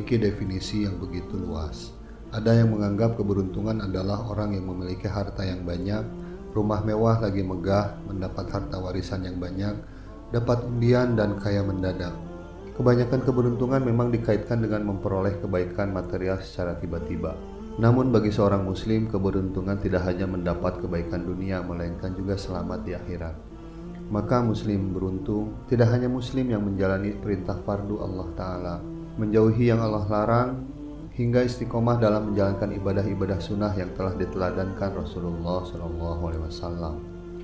memiliki definisi yang begitu luas. Ada yang menganggap keberuntungan adalah orang yang memiliki harta yang banyak, rumah mewah lagi megah, mendapat harta warisan yang banyak, dapat undian dan kaya mendadak. Kebanyakan keberuntungan memang dikaitkan dengan memperoleh kebaikan material secara tiba-tiba. Namun bagi seorang muslim, keberuntungan tidak hanya mendapat kebaikan dunia, melainkan juga selamat di akhirat. Maka muslim beruntung, tidak hanya muslim yang menjalani perintah fardu Allah Ta'ala, menjauhi yang Allah larang, hingga istiqomah dalam menjalankan ibadah-ibadah sunnah yang telah diteladankan Rasulullah SAW.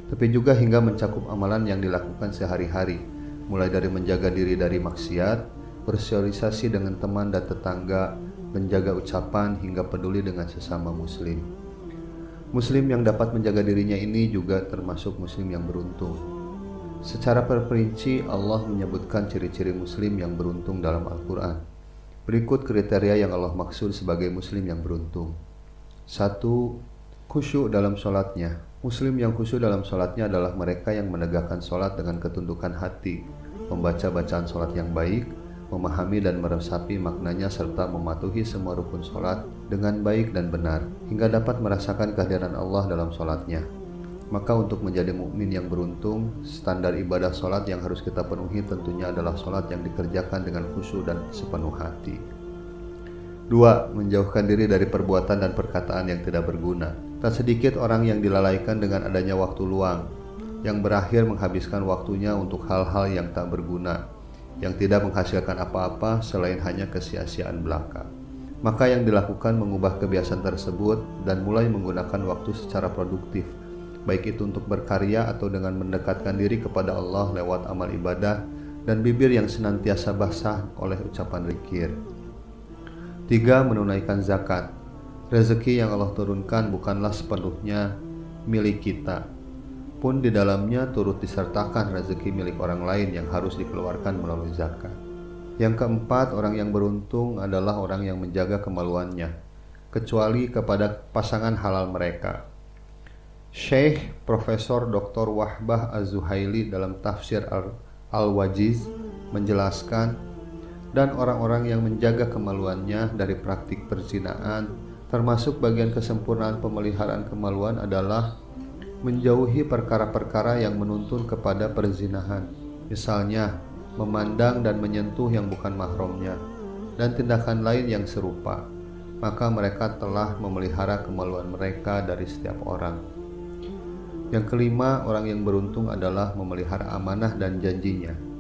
Tapi juga hingga mencakup amalan yang dilakukan sehari-hari, mulai dari menjaga diri dari maksiat, bersosialisasi dengan teman dan tetangga, menjaga ucapan hingga peduli dengan sesama muslim. Muslim yang dapat menjaga dirinya ini juga termasuk muslim yang beruntung. Secara terperinci Allah menyebutkan ciri-ciri muslim yang beruntung dalam Al-Quran. Berikut kriteria yang Allah maksud sebagai muslim yang beruntung. 1. Khusyuk dalam sholatnya. Muslim yang khusyuk dalam sholatnya adalah mereka yang menegakkan sholat dengan ketundukan hati, membaca bacaan sholat yang baik, memahami dan meresapi maknanya serta mematuhi semua rukun sholat dengan baik dan benar, hingga dapat merasakan kehadiran Allah dalam sholatnya. Maka untuk menjadi mukmin yang beruntung, standar ibadah sholat yang harus kita penuhi tentunya adalah sholat yang dikerjakan dengan khusyuk dan sepenuh hati. 2. Menjauhkan diri dari perbuatan dan perkataan yang tidak berguna. Tak sedikit orang yang dilalaikan dengan adanya waktu luang, yang berakhir menghabiskan waktunya untuk hal-hal yang tak berguna, yang tidak menghasilkan apa-apa selain hanya kesia-siaan belaka. Maka yang dilakukan mengubah kebiasaan tersebut dan mulai menggunakan waktu secara produktif, baik itu untuk berkarya atau dengan mendekatkan diri kepada Allah lewat amal ibadah dan bibir yang senantiasa basah oleh ucapan zikir. 3. Menunaikan zakat. Rezeki yang Allah turunkan bukanlah sepenuhnya milik kita, pun di dalamnya turut disertakan rezeki milik orang lain yang harus dikeluarkan melalui zakat. Yang keempat, orang yang beruntung adalah orang yang menjaga kemaluannya, kecuali kepada pasangan halal mereka. Syekh Profesor Dr. Wahbah Az-Zuhaili dalam tafsir Al-Wajiz menjelaskan, dan orang-orang yang menjaga kemaluannya dari praktik perzinaan, termasuk bagian kesempurnaan pemeliharaan kemaluan adalah menjauhi perkara-perkara yang menuntun kepada perzinahan, misalnya memandang dan menyentuh yang bukan mahramnya, dan tindakan lain yang serupa. Maka mereka telah memelihara kemaluan mereka dari setiap orang. Yang kelima, orang yang beruntung adalah memelihara amanah dan janjinya.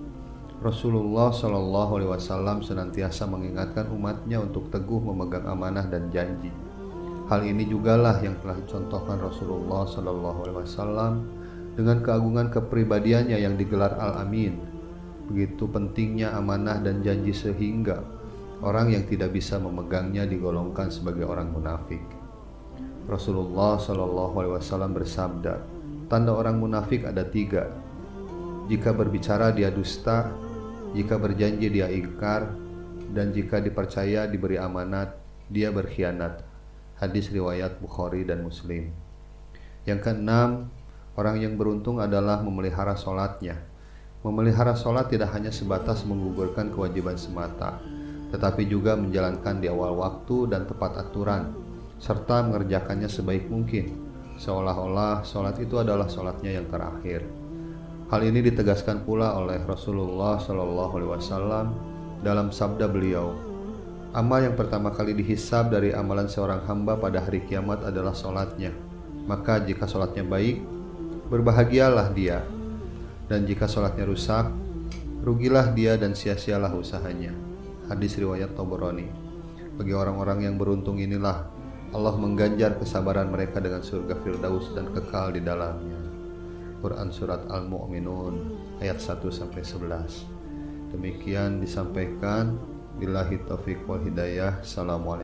Rasulullah SAW senantiasa mengingatkan umatnya untuk teguh memegang amanah dan janji. Hal ini jugalah yang telah dicontohkan Rasulullah SAW dengan keagungan kepribadiannya yang digelar Al-Amin. Begitu pentingnya amanah dan janji sehingga orang yang tidak bisa memegangnya digolongkan sebagai orang munafik. Rasulullah SAW bersabda, tanda orang munafik ada 3. Jika berbicara dia dusta, jika berjanji dia ingkar, dan jika dipercaya diberi amanat, dia berkhianat. Hadis riwayat Bukhari dan Muslim. Yang keenam, orang yang beruntung adalah memelihara sholatnya. Memelihara sholat tidak hanya sebatas menggugurkan kewajiban semata, tetapi juga menjalankan di awal waktu dan tepat aturan, serta mengerjakannya sebaik mungkin, seolah-olah sholat itu adalah sholatnya yang terakhir. Hal ini ditegaskan pula oleh Rasulullah SAW dalam sabda beliau, amal yang pertama kali dihisab dari amalan seorang hamba pada hari kiamat adalah sholatnya. Maka jika sholatnya baik, berbahagialah dia, dan jika sholatnya rusak, rugilah dia dan sia-sialah usahanya. Hadis riwayat Tabarani. Bagi orang-orang yang beruntung inilah Allah mengganjar kesabaran mereka dengan surga Firdaus dan kekal di dalamnya. Quran Surat Al-Mu'minun ayat 1-11. Demikian disampaikan. Billahi taufiq wal hidayah. Assalamualaikum.